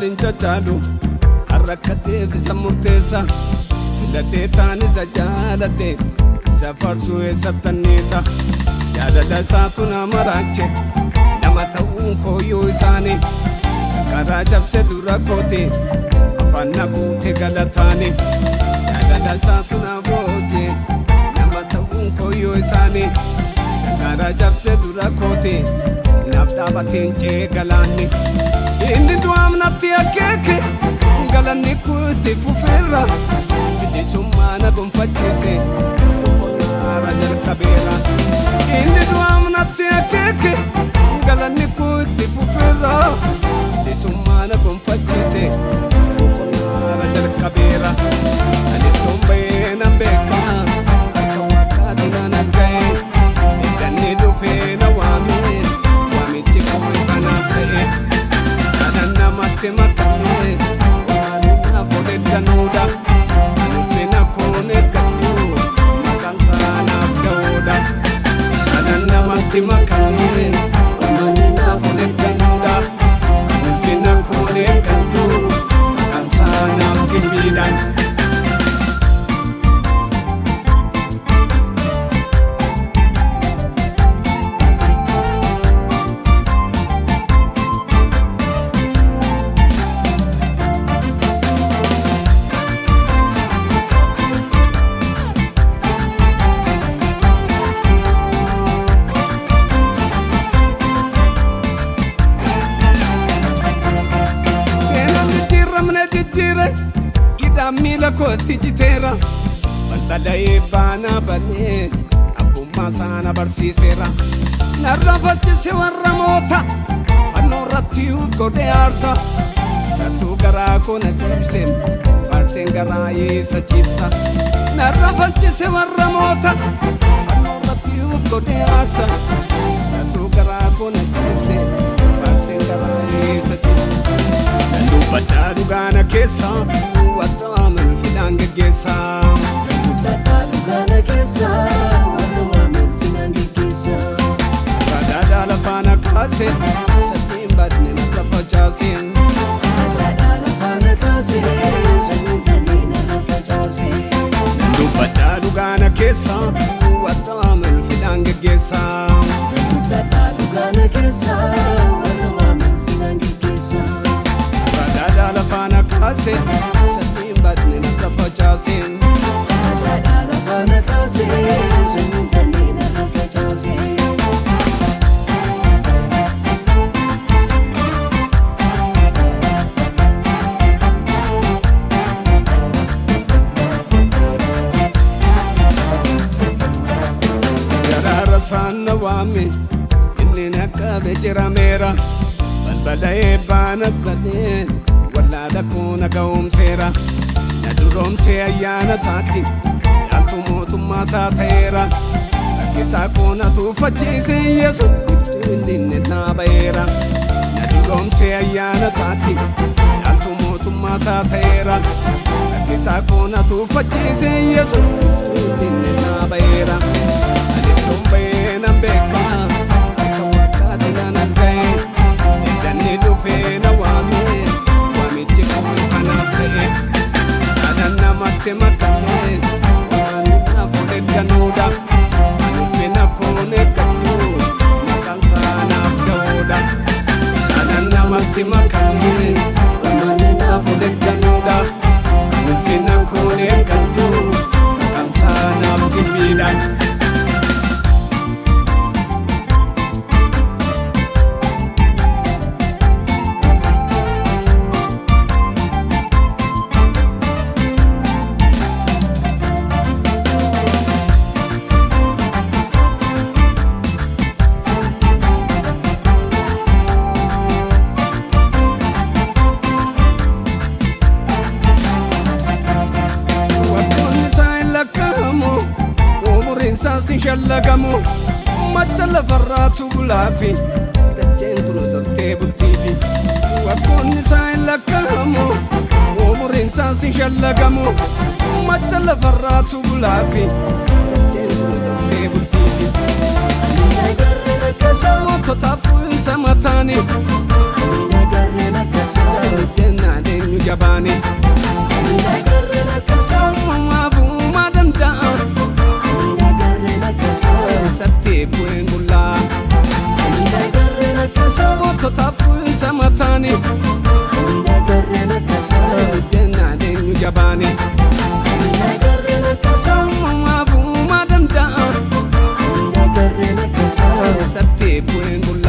walin chachalu harrakate bisa murtesa Lade tani sa jalate safar suwe satanisa Jadada satu nama rache nama ta'u koyo isani Kara jabse dura kote apanna kute galatani Jadada satu nama boje nama ta'u koyo isani Kara jabse dura kote nabda batinche galani Indi duam nati akeke galani kute fufera Sumana gonfachise Rajar kabera Indi duam nati akeke galani kute fufera Sumana gonfachise Rajar kabera Ani tombe nambeka Akawaka dunanas gae Idani dufe na wami chika kanafte Sadana mate makame Wani na fode danuda Anufina kone kapu Makansana abdauda Sadana mate makame Wani na fode danuda Anufina kone kapu Makansana abdauda Mila koti jitera Bantalai bana bane Abumma sana barsisera Narra facchise warra mota Fanno ratti ugode arsa Satu gara kona jibsem Farsen gara yesa chipsa Narra facchise warra mota Fanno ratti ugode arsa Satu gara kona jibsem Farsen gara yesa chipsa Nandu badda dugana kesa Wadaman filang gesa Dugana kesa Wadaman filang gesa Radada la fana kase Satim badne na tafajasin Radada la fana kase Satim badne na tafajasin Nandu badda dugana kesa Wadaman filang gesa Dugana kesa Wadaman filang gesa Radada la fana kase Badne na tafajasin Radada la fana kase Satim badne na tafajasin Yarara sana wame Inni nakabe jiramera Balbalae bana bane Wala dakuna gaumsera Naduromse ayana sati Yaltu motumma saatera Akkisa kona tufachise Yesu Iftu indinne nabaera Naduromse ayana sati Yaltu motumma saatera Akkisa kona tufachise Yesu Iftu indinne nabaera Anitumbe nambeka Akawaka dinanas gae Idani dufe na wame Mate makame Wani na fode danuda Anufina kone kapu Makansana abdauda Sadana mate makame Wani na fode danuda Anufina kone kapu Makansana abdauda Sin shallagamu Machala farratu gulafi Dajentu no table TV Wakonni sain lakamu Umurinsa sin shallagamu Machala farratu gulafi Dajentu no table TV Anina garre na kasa Moto tapu isa matani Anina garre na kasa jabaane Mabuma danda'a Satti bu'een bullaa Boottotaaf isa mataane Jennaan eenyu jabaane Mabuma danda'a Satti bu'een bullaa